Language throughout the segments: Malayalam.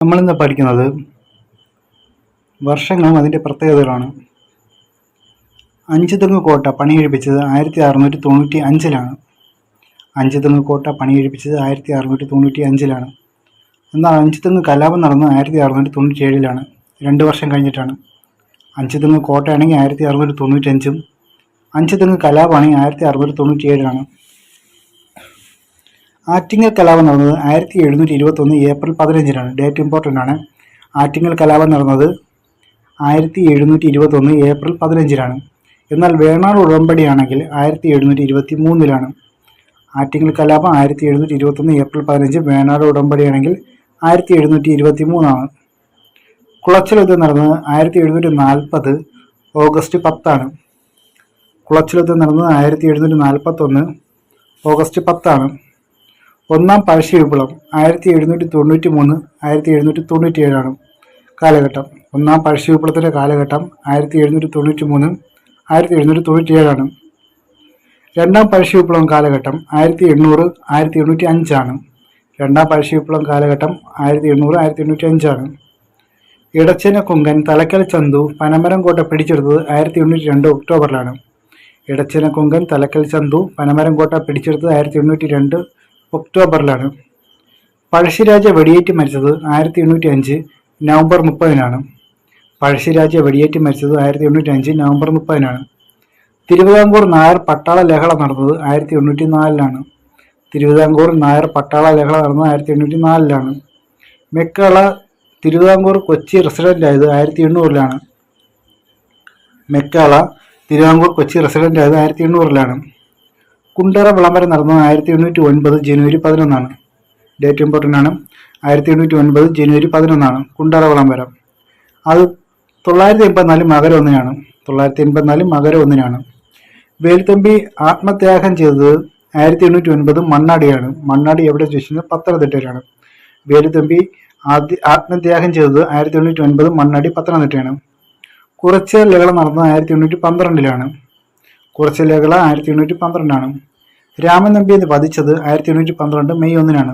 നമ്മളിന്ന് പഠിക്കുന്നത് വർഷങ്ങളും അതിൻ്റെ പ്രത്യേകതകളാണ്. അഞ്ചുതെങ്ങ് കോട്ട പണികഴിപ്പിച്ചത് 1695-ലാണ്. അഞ്ചുതെങ്ങ് കോട്ട പണികഴിപ്പിച്ചത് 1695-ലാണ്. എന്നാൽ അഞ്ചുതെങ്ങ് കലാപം നടന്നത് 1697-ലാണ്. 2 വർഷം കഴിഞ്ഞിട്ടാണ്. അഞ്ചുതെങ്ങ് കോട്ടയാണെങ്കിൽ 1695-ഉം അഞ്ചുതെങ്ങ് കലാപമാണെങ്കിൽ 1697-ലാണ്. ആറ്റിങ്ങൽ കലാപം നടന്നത് 1721 ഏപ്രിൽ 15-നാണ്. ഡേറ്റ് ഇമ്പോർട്ടൻ്റ് ആണ്. ആറ്റിങ്ങൽ കലാപം നടന്നത് 1721 ഏപ്രിൽ 15-നാണ്. എന്നാൽ വേണാട് ഉടമ്പടിയാണെങ്കിൽ 1723-ലാണ്. ആറ്റിങ്ങൽ കലാപം 1721 ഏപ്രിൽ 15, വേണാട് ഉടമ്പടിയാണെങ്കിൽ 1723-ആണ്. കുളച്ചൽ യുദ്ധം നടന്നത് 1740 ഓഗസ്റ്റ് 10-ആണ്. കുളച്ചൽ യുദ്ധം നടന്നത് 1741 ഓഗസ്റ്റ് 10-ആണ്. ഒന്നാം പഴശ്ശി വിപ്ലവം 1793 1797-ആണ് കാലഘട്ടം. ഒന്നാം പഴശ്ശി വിപ്ലവത്തിൻ്റെ കാലഘട്ടം 1793 1797-ആണ്. രണ്ടാം പഴശ്ശി വിപ്ലവം കാലഘട്ടം 1800 1805-ആണ്. രണ്ടാം പഴശ്ശി വിപ്ലവം കാലഘട്ടം 1800 1805-ആണ്. ഇടച്ചന കുങ്കൻ തലക്കൽ ചന്തു പനമരം കോട്ട പിടിച്ചെടുത്തത് 1802 ഒക്ടോബറിലാണ്. ഇടച്ചന കുങ്കൻ തലക്കൽ ചന്തു പനമരം കോട്ട പിടിച്ചെടുത്തത് 1802 ഒക്ടോബറിലാണ്. പഴശ്ശിരാജ വെടിയേറ്റ് മരിച്ചത് 1805 നവംബർ 30-നാണ്. പഴശ്ശിരാജ വെടിയേറ്റ് മരിച്ചത് 1805 നവംബർ 30-നാണ്. തിരുവിതാംകൂർ നായർ പട്ടാള ലഹള നടന്നത് 1804-ലാണ്. തിരുവിതാംകൂർ നായർ പട്ടാള ലഹള നടന്നത് 1804-ലാണ്. മെക്കാള തിരുവിതാംകൂർ കൊച്ചി റെസിഡൻ്റായത് 1800-ലാണ്. മെക്കാള തിരുവിതാംകൂർ കൊച്ചി റെസിഡൻ്റായത് 1800-ലാണ്. കുണ്ടറ വിളംബരം നടന്നത് 1809 ജനുവരി 11-നാണ്. ഡേറ്റ് ഇമ്പോർട്ടൻ്റ് ആണ്. 1809 ജനുവരി 11-നാണ് കുണ്ടറ വിളംബരം. അത് 984 മകരം 1-നാണ്. 984 മകരം 1-നാണ്. വേലുത്തമ്പി ആത്മത്യാഗം ചെയ്തത് 1809 മണ്ണാടിയാണ്. മണ്ണാടി എവിടെ ചോദിച്ചത്? പത്തനംതിട്ടയിലാണ്. വേലുത്തമ്പി ആത്മത്യാഗം ചെയ്തത് 1809 മണ്ണാടി പത്തനംതിട്ടയാണ്. കുറച്ചൽ ലഹള നടന്നത് 1812-ലാണ്. കുറച്ചൽ ലഹള 1812-ആണ്. രാമൻ നമ്പിയെ വധിച്ചത് 1812 മെയ് 1-നാണ്.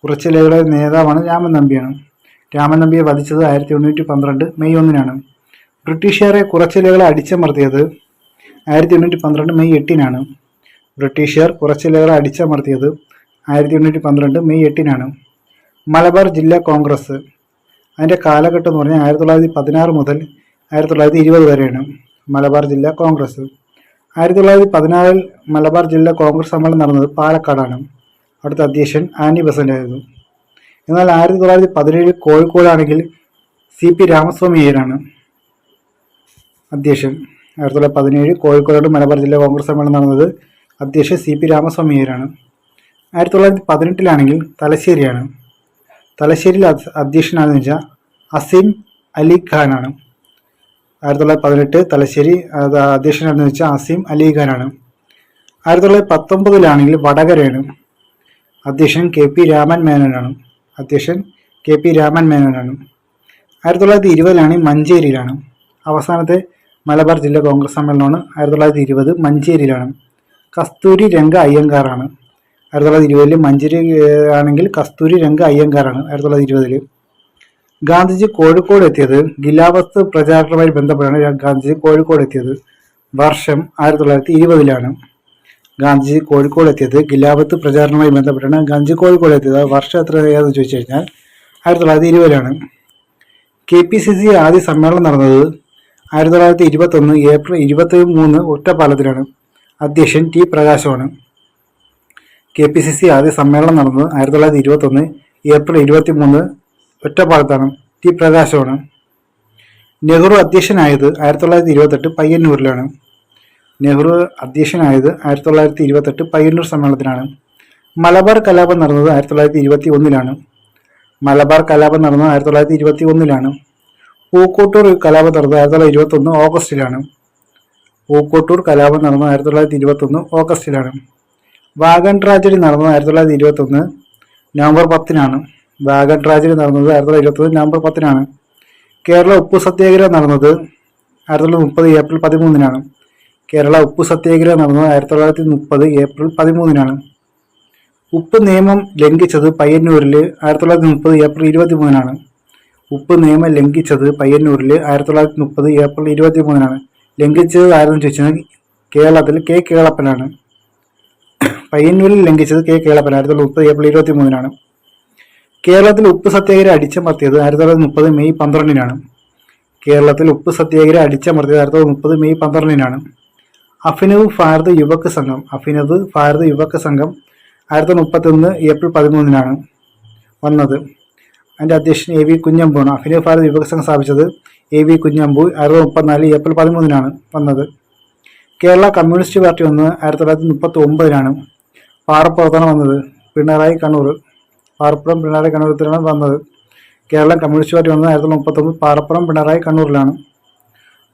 കുറച്ചൽ ലഹളയുടെ നേതാവാണ് രാമൻ നമ്പിയാണ്. രാമൻ നമ്പിയെ വധിച്ചത് 1812 മെയ് 1-നാണ്. ബ്രിട്ടീഷുകാരെ കുറച്ചൽ ലഹള അടിച്ചമർത്തിയത് 1812 മെയ് 8-നാണ്. ബ്രിട്ടീഷുകാർ കുറച്ചൽ ലഹള അടിച്ചമർത്തിയത് 1812 മെയ് 8-നാണ്. മലബാർ ജില്ലാ കോൺഗ്രസ് അതിൻ്റെ കാലഘട്ടം എന്ന് പറഞ്ഞാൽ 1916 മുതൽ 1920 വരെയാണ് മലബാർ ജില്ലാ കോൺഗ്രസ്. 1914 മലബാർ ജില്ലാ കോൺഗ്രസ് സമ്മേളനം നടന്നത് പാലക്കാടാണ്. അവിടുത്തെ അധ്യക്ഷൻ ആനി ബസന്റ് ആയിരുന്നു. എന്നാൽ 1917 കോഴിക്കോടാണെങ്കിൽ CP രാമസ്വാമി അയ്യരാണ് അധ്യക്ഷൻ. 1917 കോഴിക്കോട് മലബാർ ജില്ലാ കോൺഗ്രസ് സമ്മേളനം നടന്നത് അധ്യക്ഷൻ CP രാമസ്വാമി അയ്യരാണ്. 1918 തലശ്ശേരിയാണ്. തലശ്ശേരിയിൽ അധ്യക്ഷനാണെന്ന് വെച്ചാൽ അസീം അലി ഖാനാണ്. 1918 തലശ്ശേരി അധ്യക്ഷനാണെന്ന് വെച്ചാൽ അസീം അലി ഖാനാണ്. 1919 വടകരയാണ്. അധ്യക്ഷൻ KP രാമൻ മേനോനാണ്. അധ്യക്ഷൻ KP രാമൻ മേനോനാണ്. 1920 മഞ്ചേരിയിലാണ്. അവസാനത്തെ മലബാർ ജില്ലാ കോൺഗ്രസ് സമ്മേളനമാണ് 1920 മഞ്ചേരിയിലാണ്. കസ്തൂരി രംഗ അയ്യങ്കാറാണ്. 1920 മഞ്ചേരി ആണെങ്കിൽ കസ്തൂരി രംഗ അയ്യങ്കാറാണ് 1920. ഗാന്ധിജി കോഴിക്കോട് എത്തിയത് ഖിലാഫത്ത് പ്രചാരണവുമായി ബന്ധപ്പെട്ടാണ് ഗാന്ധിജി കോഴിക്കോട് എത്തിയത്. വർഷം 1920-ലാണ്. ഗാന്ധിജി കോഴിക്കോട് എത്തിയത് ഖിലാഫത്ത് പ്രചാരണവുമായി ബന്ധപ്പെട്ടാണ് ഗാന്ധിജി കോഴിക്കോട് എത്തിയത്. വർഷം എത്രയാണെന്ന് ചോദിച്ചു കഴിഞ്ഞാൽ 1920-ലാണ്. KPCC ആദ്യ സമ്മേളനം നടന്നത് 1921 ഏപ്രിൽ 23 ഒറ്റപ്പാലത്തിലാണ്. അധ്യക്ഷൻ T പ്രകാശമാണ്. KPCC ആദ്യ സമ്മേളനം നടന്നത് 1921 ഏപ്രിൽ 23 ഒറ്റപ്പാലത്താണ്. T പ്രകാശമാണ്. നെഹ്റു അധ്യക്ഷനായത് 1928 പയ്യന്നൂരിലാണ്. നെഹ്റു അധ്യക്ഷനായത് 1928 പയ്യന്നൂർ സമ്മേളനത്തിലാണ്. മലബാർ കലാപം നടന്നത് 1921-ലാണ്. മലബാർ കലാപം നടന്നത് 1921-ലാണ്. പൂക്കോട്ടൂർ കലാപം നടന്നത് 1921 ഓഗസ്റ്റിലാണ്. പൂക്കോട്ടൂർ കലാപം നടന്നത് 1921 ഓഗസ്റ്റിലാണ്. വാഗൺ ട്രാജഡി നടന്നത് 1921 നവംബർ 10-നാണ്. വാഗൺ ട്രാജഡി നടന്നത് 1921 നവംബർ 10-നാണ്. കേരള ഉപ്പു സത്യാഗ്രഹം നടന്നത് 1930 ഏപ്രിൽ 13-നാണ്. കേരള ഉപ്പു സത്യാഗ്രഹം നടന്നത് 1930 ഏപ്രിൽ 13-നാണ്. ഉപ്പ് നിയമം ലംഘിച്ചത് പയ്യന്നൂരിൽ 1930 ഏപ്രിൽ 23-നാണ്. ഉപ്പ് നിയമം ലംഘിച്ചത് പയ്യന്നൂരിൽ 1930 ഏപ്രിൽ 23-നാണ്. ലംഘിച്ചത് ആരെന്ന് ചോദിച്ചാൽ കേരളത്തിൽ കെ കേളപ്പനാണ്. പയ്യന്നൂരിൽ ലംഘിച്ചത് കെ കേളപ്പൻ 1930 ഏപ്രിൽ 23-നാണ്. കേരളത്തിൽ ഉപ്പ് സത്യാഗ്രഹം അടിച്ചമർത്തിയത് 1930 മെയ് 12-നാണ്. കേരളത്തിൽ ഉപ്പ് സത്യാഗ്രഹം അടിച്ചമർത്തിയത് 1930 മെയ് 12-നാണ്. അഭിനവ് ഭാരത് യുവക് സംഘം 1931 ഏപ്രിൽ 13-നാണ് വന്നത്. അതിൻ്റെ അധ്യക്ഷൻ എ വി കുഞ്ഞമ്പുവാണ്. അഭിനവ് ഭാരത് യുവക് സംഘം സ്ഥാപിച്ചത് എ വി കുഞ്ഞമ്പു 1934 ഏപ്രിൽ 13-നാണ് വന്നത്. കേരള കമ്മ്യൂണിസ്റ്റ് പാർട്ടി വന്നത് 1939-നാണ്. പാറപ്പുറത്താണ് വന്നത്. പാറപ്പുറം പിണറായി കണ്ണൂരത്തിലാണ് വന്നത്. കേരള കമ്മ്യൂണിസ്റ്റ് പാർട്ടി വന്നത് 1939 പാറപ്പുറം പിണറായി കണ്ണൂരിലാണ്.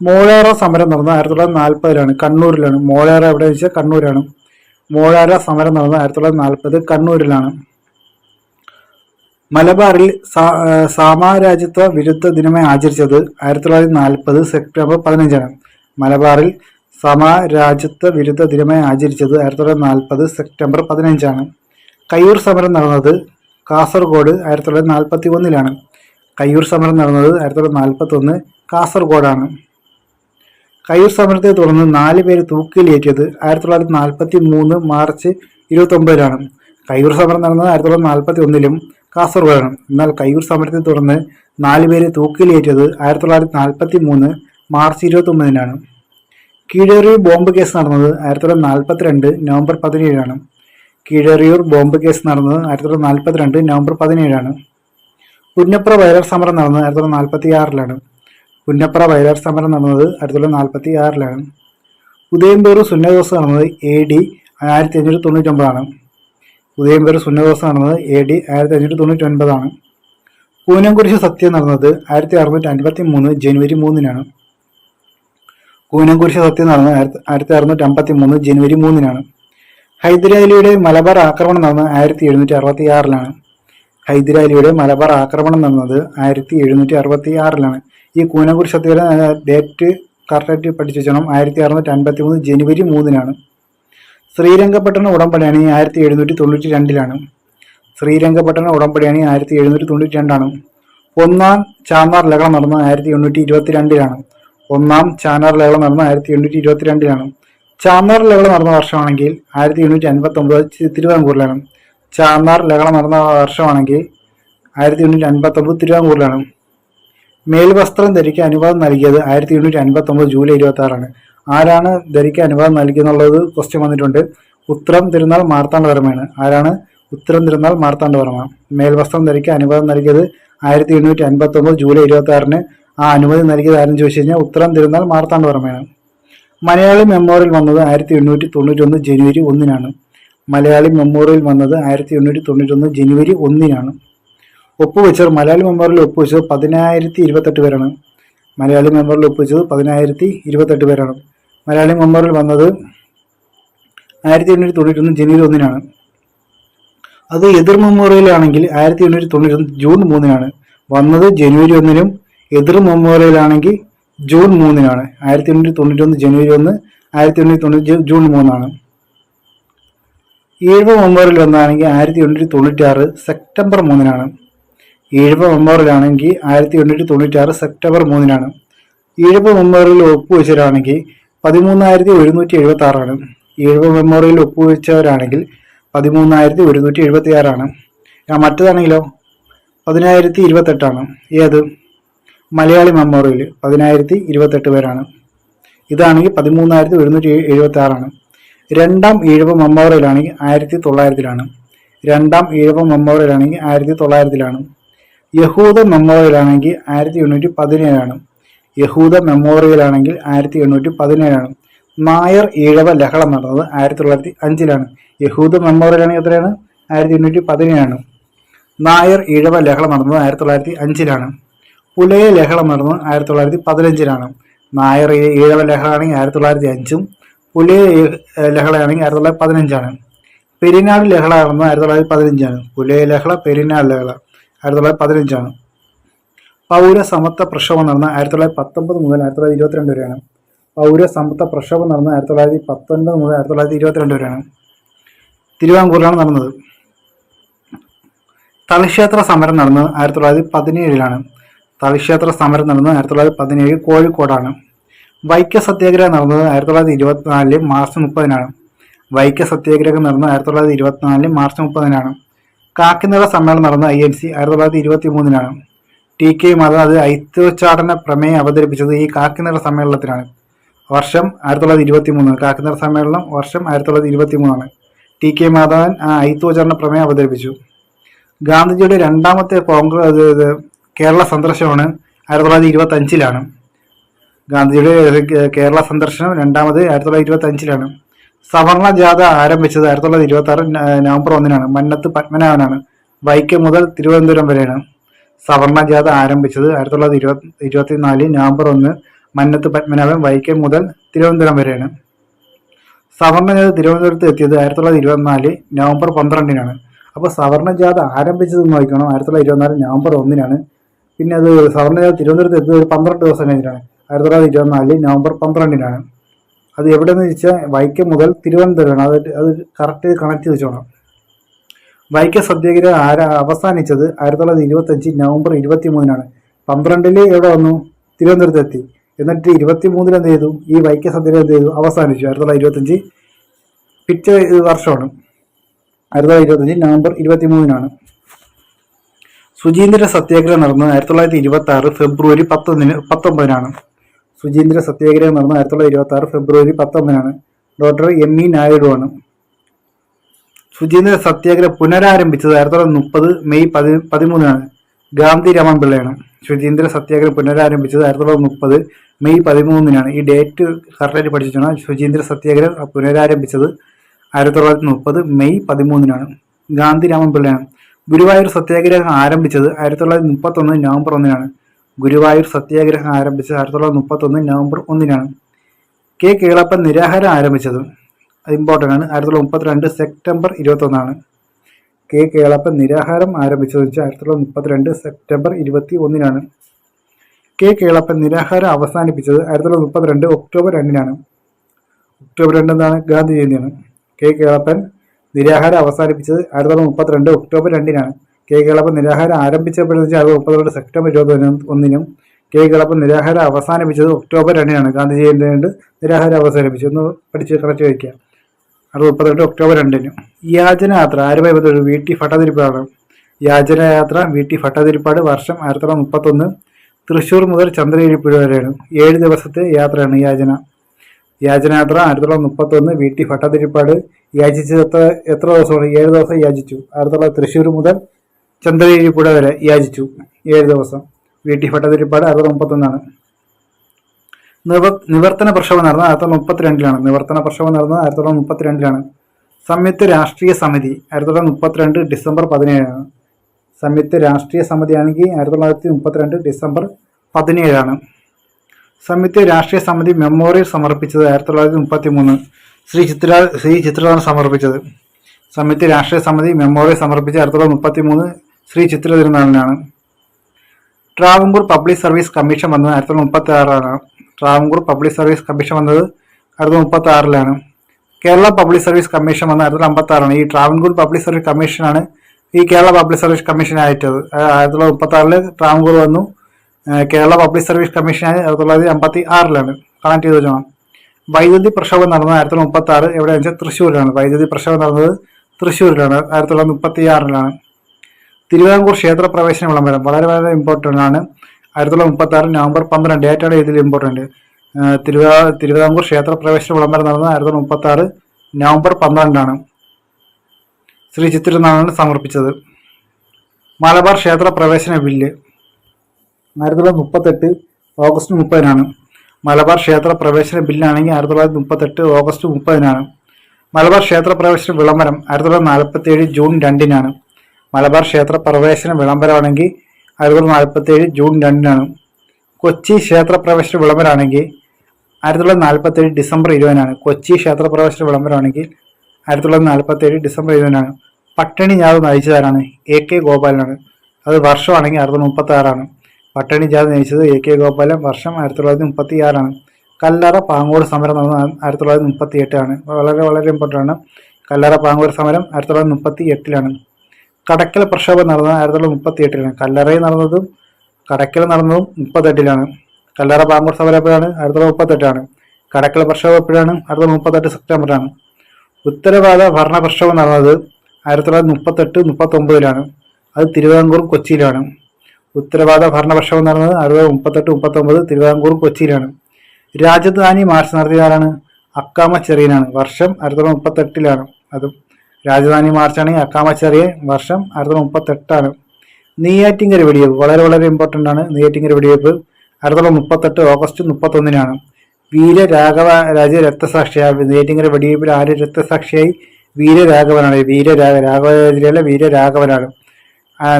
മോഴാറ സമരം നടന്നത് 1940-ലാണ്. കണ്ണൂരിലാണ്. മോഴാറ എവിടെയെന്ന് വെച്ചാൽ കണ്ണൂരാണ്. മോഴാറ സമരം നടന്നത് 1940 കണ്ണൂരിലാണ്. മലബാറിൽ സാമ്രാജ്യത്വ വിരുദ്ധ ദിനമായി ആചരിച്ചത് 1940 സെപ്റ്റംബർ 15-ആണ്. മലബാറിൽ സാമ്രാജ്യത്വ വിരുദ്ധ ദിനമായി ആചരിച്ചത് 1940 സെപ്റ്റംബർ 15-ആണ്. കയ്യൂർ സമരം നടന്നത് കാസർഗോഡ് 1941-ലാണ്. കയ്യൂർ സമരം നടന്നത് 1941 കാസർഗോഡാണ്. കയ്യൂർ സമരത്തെ തുടർന്ന് 4 പേര് തൂക്കിലേറ്റിയത് 1943 മാർച്ച് 29-ലാണ്. കയ്യൂർ സമരം നടന്നത് 1941-ലും കാസർഗോഡാണ്. എന്നാൽ കയ്യൂർ സമരത്തെ തുടർന്ന് 4 പേര് തൂക്കിലേറ്റിയത് 1943 മാർച്ച് 29-നാണ്. കീഴരിയൂർ ബോംബ് കേസ് നടന്നത് 1942 നവംബർ 17-ആണ്. കീഴരിയൂർ ബോംബ് കേസ് നടന്നത് 1942 നവംബർ 17-ആണ്. പുന്നപ്ര വയലാർ സമരം നടന്നത് 1946-ലാണ്. പുന്നപ്ര വയലാർ സമരം നടന്നത് 1946-ലാണ്. ഉദയംപേരൂർ സുന്നദോസ് നടന്നത് AD 1599-ആണ്. ഉദയംപേരൂർ സുന്നദോസ് നടന്നത് AD 1599-ആണ്. കൂനംകുരിശ് സത്യം നടന്നത് 1653 ജനുവരി 3-നാണ്. കൂനംകുരിശ് സത്യം നടന്നത് 1653 ജനുവരി 3-നാണ്. ഹൈദരാലിയുടെ മലബാർ ആക്രമണം നടന്നത് 1766-ലാണ്. ഹൈദരാലിയുടെ മലബാർ ആക്രമണം നടന്നത് 1766-ലാണ്. ഈ കൂനംകുരിശ് സത്യയുടെ ഡേറ്റ് കറക്റ്റായിട്ട് പഠിച്ചു വെച്ചണം. 1653 ജനുവരി 3-നാണ്. ശ്രീരംഗപട്ടണ ഉടമ്പടിയാണ് 1792-ലാണ്. ശ്രീരംഗപട്ടണ ഉടമ്പടിയാണ് 1792-ആണ്. ഒന്നാം ചാന്നാർ ലഹളം നടന്നത് 1822-ലാണ്. ഒന്നാം ചാന്നാർ ലഹളം നടന്നത് 1822-ലാണ്. ചാന്നാർ ലഹളം നടന്ന വർഷമാണെങ്കിൽ 1859 തിരുവിതാംകൂറിലാണ്. ചാന്നാർ ലഹളം നടന്ന വർഷമാണെങ്കിൽ 1859 തിരുവിതാംകൂറിലാണ്. മേൽവസ്ത്രം ധരിക്കാൻ അനുവാദം നൽകിയത് 1859 ജൂലൈ 26-ആണ്. ആരാണ് ധരിക്കാൻ അനുവാദം നൽകിയെന്നുള്ളത് ക്വസ്റ്റ്യൻ വന്നിട്ടുണ്ട്. ഉത്തരം തിരുനാൾ മാർത്താണ്ഡവർമ്മയാണ്. ആരാണ്? ഉത്തരം തിരുനാൾ മാർത്താണ്ഡവർമ്മ. മേൽവസ്ത്രം ധരിക്കാൻ അനുവാദം നൽകിയത് 1859 ജൂലൈ 26-ന്. ആ അനുമതി നൽകിയത് ആരെന്ന് ചോദിച്ചു കഴിഞ്ഞാൽ ഉത്തരം തിരുനാൾ മാർത്താണ്ഡവർമ്മയാണ്. മലയാളി മെമ്മോറിയൽ വന്നത് 1891 ജനുവരി 1-നാണ്. മലയാളി മെമ്മോറിയൽ വന്നത് 1891 ജനുവരി 1-നാണ്. ഒപ്പുവെച്ചവർ മലയാളി മെമ്മോറിയൽ ഒപ്പുവെച്ചത് 10,028 പേരാണ്. മലയാളി മെമ്മോറിയൽ ഒപ്പുവെച്ചത് 10,028 പേരാണ്. മലയാളി മെമ്മോറിയൽ വന്നത് 1891 ജനുവരി 1-നാണ്. അത് എതിർ മെമ്മോറിയലാണെങ്കിൽ 1891 ജൂൺ 3-നാണ് വന്നത്. ജനുവരി 1-നും എതിർ മെമ്മോറിയലാണെങ്കിൽ ജൂൺ 3-നാണ്. 1891 ജനുവരി 1, 1890 ജൂൺ 3-ആണ്. ഈഴവ മെമ്മോറിയൽ വന്നതാണെങ്കിൽ 1896 സെപ്റ്റംബർ 3-നാണ്. ഈഴവ മെമ്മോറിയൽ ആണെങ്കിൽ 1896 സെപ്റ്റംബർ 3-നാണ്. ഈഴവ മെമ്മോറിയൽ ഒപ്പുവെച്ചവരാണെങ്കിൽ 13,176-ആണ്. ഈഴവ മെമ്മോറിയൽ ഒപ്പുവെച്ചവരാണെങ്കിൽ 13,176-ആണ്. മറ്റേതാണെങ്കിലോ 10,028-ആണ്. ഏത്? മലയാളി മെമ്മോറിയൽ 10,028 പേരാണ്. ഇതാണെങ്കിൽ 13,176-ആണ്. രണ്ടാം ഈഴവ മെമ്മോറിയലാണെങ്കിൽ 1900-ലാണ്. രണ്ടാം ഈഴവ മെമ്മോറിയലാണെങ്കിൽ 1900-ലാണ്. യഹൂദ മെമ്മോറിയലാണെങ്കിൽ 1817-ആണ്. യഹൂദ മെമ്മോറിയലാണെങ്കിൽ 1817-ആണ്. നായർ ഈഴവ ലഹളം നടന്നത് 1905-ലാണ്. യഹൂദ മെമ്മോറിയലാണെങ്കിൽ എത്രയാണ്? 1817-ആണ്. നായർ ഈഴവ ലഹളം നടന്നത് 1905-ലാണ്. പുലയ ലഹളം നടന്നത് 1915-ലാണ്. നായർ ഈഴവ ലഹളമാണെങ്കിൽ 1905-ഉം പുലയ ലഹളയാണെങ്കിൽ 1915-ആണ്. പെരിനാട് ലഹള നടന്നത് 1915-ആണ്. പുലയ ലഹള, പെരിനാട് ലഹള 1915-ആണ്. പൗരസമത്വ പ്രക്ഷോഭം നടന്ന 1919 മുതൽ 1922 വരെയാണ്. പൗരസമത്വ പ്രക്ഷോഭം നടന്ന 1919 മുതൽ 1922 വരെയാണ്. തിരുവിതാംകൂറിലാണ് നടന്നത്. തളിക്ഷേത്ര സമരം നടന്നത് 1917-ലാണ്. തളിക്ഷേത്ര സമരം നടന്നത് 1917 കോഴിക്കോടാണ്. വൈക്കം സത്യാഗ്രഹം നടന്നത് 1924 മാർച്ച് 30-നാണ്. വൈക്കം സത്യാഗ്രഹം നടന്നത് 1924 മാർച്ച് 30-നാണ്. കാക്കിനട സമ്മേളനം നടന്നത് INC 1923-നാണ്. TK മാധവൻ അത് ഐത്തോച്ചാടന പ്രമേയം അവതരിപ്പിച്ചത് ഈ കാക്കിനട സമ്മേളനത്തിലാണ്. വർഷം 1923. കാക്കിനട സമ്മേളനം വർഷം 1923-ആണ്. TK മാധവൻ ഐത്തോച്ചാടന പ്രമേയം അവതരിപ്പിച്ചു. ഗാന്ധിജിയുടെ രണ്ടാമത്തെ കേരള സന്ദർശനമാണ് 1925-ലാണ്. ഗാന്ധിജിയുടെ കേരള സന്ദർശനം രണ്ടാമത് 1925-ലാണ്. സവർണ ജാഥ ആരംഭിച്ചത് 1926 നവംബർ 1-നാണ്. മന്നത്ത് പത്മനാഭനാണ്. വൈക്കം മുതൽ തിരുവനന്തപുരം വരെയാണ് സവർണ ജാഥ ആരംഭിച്ചത്. 1924 നവംബർ 1 മന്നത്ത് പത്മനാഭൻ. വൈക്കം മുതൽ തിരുവനന്തപുരം വരെയാണ്. സവർണ ജാഥ തിരുവനന്തപുരത്ത് എത്തിയത് 1924 നവംബർ 12-നാണ്. അപ്പോൾ സവർണ ജാഥ ആരംഭിച്ചത് നോക്കണം 1924 നവംബർ 1-നാണ്. പിന്നെ അത് സവർണ ജാഥ തിരുവനന്തപുരത്ത് എത്തിയത് 12 ദിവസം കഴിഞ്ഞിട്ടാണ്. 1924 നവംബർ 12-നാണ്. അത് എവിടെയെന്ന് ചോദിച്ചാൽ വൈക്കം മുതൽ തിരുവനന്തപുരമാണ്. അത് കറക്റ്റ് കണക്ട് വെച്ചോണം. വൈക്കം സത്യാഗ്രഹം അവസാനിച്ചത് 1925 നവംബർ 23-നാണ്. 12-ൽ എവിടെ വന്നു? തിരുവനന്തപുരത്ത് എത്തി. എന്നിട്ട് 23-ൽ എന്ത് ചെയ്തു? ഈ വൈക്കം സത്യാഗ്രഹം എന്ത് ചെയ്തു? അവസാനിച്ചു. 1925 പിറ്റേ വർഷമാണ്. 1925 നവംബർ 23-നാണ്. സുചീന്ദ്ര സത്യാഗ്രഹം നടന്നത് 1926 ഫെബ്രുവരി 19-നാണ്. സുചീന്ദ്ര സത്യാഗ്രഹം നടന്നത് 1926 ഫെബ്രുവരി 19-നാണ്. ഡോക്ടർ ME നായിഡു ആണ്. സുചീന്ദ്ര സത്യാഗ്രഹം പുനരാരംഭിച്ചത് 1930 മെയ് 13-നാണ്. ഗാന്ധി രാമൻ പിള്ളയാണ്. സുചീന്ദ്ര സത്യാഗ്രഹം പുനരാരംഭിച്ചത് 1930 മെയ് 13-നാണ്. ഈ ഡേറ്റ് കറക്റ്റായിട്ട് പഠിച്ചിട്ടാണ്. ശുചീന്ദ്ര സത്യാഗ്രഹം പുനരാരംഭിച്ചത് 1930 മെയ് 13-നാണ്. ഗാന്ധി രാമൻ പിള്ളയാണ്. ഗുരുവായൂർ സത്യാഗ്രഹം ആരംഭിച്ചത് 1931 നവംബർ 1-നാണ്. ഗുരുവായൂർ സത്യാഗ്രഹം ആരംഭിച്ചത് 1931 നവംബർ 1-നാണ്. K. കേളപ്പൻ നിരാഹാരം ആരംഭിച്ചത് അത് ഇമ്പോർട്ടൻ്റ് ആണ്. 1932 സെപ്റ്റംബർ 21-നാണ്. K. കേളപ്പൻ നിരാഹാരം ആരംഭിച്ചതെന്ന് വെച്ചാൽ 1932 സെപ്റ്റംബർ 21-നാണ്. K. കേളപ്പൻ നിരാഹാരം അവസാനിപ്പിച്ചത് 1932 ഒക്ടോബർ 2-നാണ്. ഒക്ടോബർ 2 എന്താണ്? ഗാന്ധി ജയന്തിയാണ്. K. കേളപ്പൻ നിരാഹാരം അവസാനിപ്പിച്ചത് 1932 ഒക്ടോബർ 2-നാണ്. K. കേളപ്പൻ നിരാഹാരം ആരംഭിച്ചപ്പോഴെന്ന് വെച്ചാൽ 1932 സെപ്റ്റംബർ 21-നും K. കേളപ്പൻ നിരാഹാരം അവസാനിപ്പിച്ചത് ഒക്ടോബർ 2-നാണ്. ഗാന്ധി ജയന്തി നിരാഹാരം അവസാനിപ്പിച്ചു. ഒന്ന് പഠിച്ച് കളച്ച് വയ്ക്കുക. 1932 ഒക്ടോബർ 2-ന്. യാചനയാത്ര ആരുമായി ബന്ധപ്പെട്ട VT ഭട്ടതിരിപ്പാടാണ്. യാചനയാത്ര VT ഭട്ടതിരിപ്പാട്. വർഷം 1931. തൃശ്ശൂർ മുതൽ ചന്ദ്രഗിരിപ്പുഴ വരെയാണ്. 7 ദിവസത്തെ യാത്രയാണ് യാചനയാത്ര 1931 VT ഭട്ടതിരിപ്പാട്. യാചിച്ചത് എത്ര ദിവസമാണ്? 7 ദിവസം യാചിച്ചു. 1930 തൃശ്ശൂർ മുതൽ ചന്ദ്രഗിരിപ്പുഴ വരെ യാചിച്ചു. 7 ദിവസം. VT ഭട്ടതിരിപ്പാട് 1931-നാണ്. നിവർത്തന പ്രക്ഷോഭം നടന്നത് 1932-ലാണ്. നിവർത്തന പ്രക്ഷോഭം നടന്നത് 1932-ലാണ്. സംയുക്ത രാഷ്ട്രീയ സമിതി 1932 ഡിസംബർ 17-നാണ്. സംയുക്ത രാഷ്ട്രീയ സമിതി ആണെങ്കിൽ 1932 ഡിസംബർ 17-ആണ്. സംയുക്ത രാഷ്ട്രീയ സമിതി മെമ്മോറിയൽ സമർപ്പിച്ചത് 1933. ശ്രീ ചിത്രയാണ് സമർപ്പിച്ചത്. സംയുക്ത രാഷ്ട്രീയ സമിതി മെമ്മോറിയൽ സമർപ്പിച്ച 1933 ശ്രീ ചിത്ര തിരുനാളിനാണ്. ട്രാവൻകൂർ പബ്ലിക് സർവീസ് കമ്മീഷൻ വന്നത് 1936-ആണ്. ട്രാവൻകൂർ പബ്ലിക് സർവീസ് കമ്മീഷൻ വന്നത് 1936-ലാണ്. കേരള പബ്ലിക് സർവീസ് കമ്മീഷൻ വന്നത് 1956-ആണ്. ഈ ട്രാവൻകൂർ പബ്ലിക് സർവീസ് കമ്മീഷനാണ് ഈ കേരള പബ്ലിക് സർവീസ് കമ്മീഷൻ ആയിട്ടത്. 1936 ട്രാവൻകൂർ വന്നു. കേരള പബ്ലിക് സർവീസ് കമ്മീഷനായി 1956-ലാണ്. കണക്ട് ചെയ്ത് വെച്ചോണം. വൈദ്യുതി പ്രക്ഷോഭം നടന്നത് 1936 എവിടെയാണെന്ന് വെച്ചാൽ തൃശ്ശൂരിലാണ്. വൈദ്യുതി പ്രക്ഷോഭം നടന്നത് തൃശ്ശൂരിലാണ്. 1936-ലാണ്. തിരുവിതാംകൂർ ക്ഷേത്ര പ്രവേശന വിളംബരം വളരെ വളരെ ഇമ്പോർട്ടൻ്റ് ആണ്. 1936 നവംബർ 12 ഡേറ്റാണ് ഇതിൽ ഇമ്പോർട്ടൻ്റ്. തിരുവിതാംകൂർ ക്ഷേത്ര പ്രവേശന വിളംബരം നടന്നത് 1936 നവംബർ 12-നാണ്. ശ്രീ ചിത്രനാഥാണ് സമർപ്പിച്ചത്. മലബാർ ക്ഷേത്ര പ്രവേശന ബില്ല് 1938 ഓഗസ്റ്റ് 30-നാണ്. മലബാർ ക്ഷേത്ര പ്രവേശന ബില്ലാണെങ്കിൽ 1938 ഓഗസ്റ്റ് 30-നാണ്. മലബാർ ക്ഷേത്ര പ്രവേശന വിളംബരം 1947 ജൂൺ 2-നാണ്. മലബാർ ക്ഷേത്ര പ്രവേശന വിളംബരമാണെങ്കിൽ 1947 ജൂൺ 2-നാണ്. കൊച്ചി ക്ഷേത്ര പ്രവേശന വിളംബരമാണെങ്കിൽ 1947 ഡിസംബർ 20-നാണ്. കൊച്ചി ക്ഷേത്ര പ്രവേശന വിളംബരമാണെങ്കിൽ 1947 ഡിസംബർ 20-നാണ്. പട്ടിണി ജാഥ നയിച്ചതാരാണ്? AK ഗോപാലനാണ്. അത് വർഷമാണെങ്കിൽ 1936-ആണ്. പട്ടിണി ജാഥ നയിച്ചത് AK ഗോപാലൻ. വർഷം 1936-ആണ്. കല്ലറ പാങ്ങോട് സമരം നടന്നത് 1938-ആണ്. വളരെ വളരെ ഇമ്പോർട്ടൻ്റ് ആണ്. കല്ലറ പാങ്ങോട് സമരം 1938-ലാണ്. കടക്കൽ പ്രക്ഷോഭം നടന്നത് 1938-ലാണ്. കല്ലറയിൽ നടന്നതും കടയ്ക്കൽ നടന്നതും 38-ലാണ്. കല്ലറ ബാങ്കൂർ സമരം എപ്പോഴാണ്? 1938-ആണ്. കടയ്ക്കൽ പ്രക്ഷോഭം എപ്പോഴാണ്? 1938 സെപ്റ്റംബറാണ്. ഉത്തരവാദ ഭരണ പ്രക്ഷോഭം നടന്നത് 1938-39-ലാണ്. അത് തിരുവിതാംകൂറും കൊച്ചിയിലാണ്. ഉത്തരവാദ ഭരണ പ്രക്ഷോഭം നടന്നത് 1938-39 തിരുവിതാംകൂറും കൊച്ചിയിലാണ്. രാജധാനി മാർച്ച് നടത്തിയതാരാണ്? അക്കാമ ചെറിയനാണ്. വർഷം 1938-ലാണ്. അതും രാജധാനി മാർച്ചാണെങ്കിൽ അക്കാമ ചെറിയൻ, വർഷം 1938-ആണ്. നെയ്യാറ്റിൻകര വെടിവെപ്പ് വളരെ വളരെ ഇമ്പോർട്ടൻ്റ് ആണ്. നെയ്യാറ്റിൻകര വെടിവെപ്പ് 1938 ഓഗസ്റ്റ് 31-നാണ്. വീരരാഘവ രാജ രക്തസാക്ഷിയായി. നെയ്യാറ്റിൻകര വെടിവെപ്പിൽ ആര് രക്തസാക്ഷിയായി? വീരരാഘവനാണ്. രാഘവരാജയിലെ വീരരാഘവനാണ്.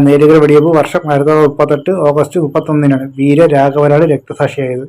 നെയ്യാറ്റിൻകര വെടിവെപ്പ് വർഷം 1938 ഓഗസ്റ്റ് 31-നാണ്. വീരരാഘവനാണ് രക്തസാക്ഷിയായത്.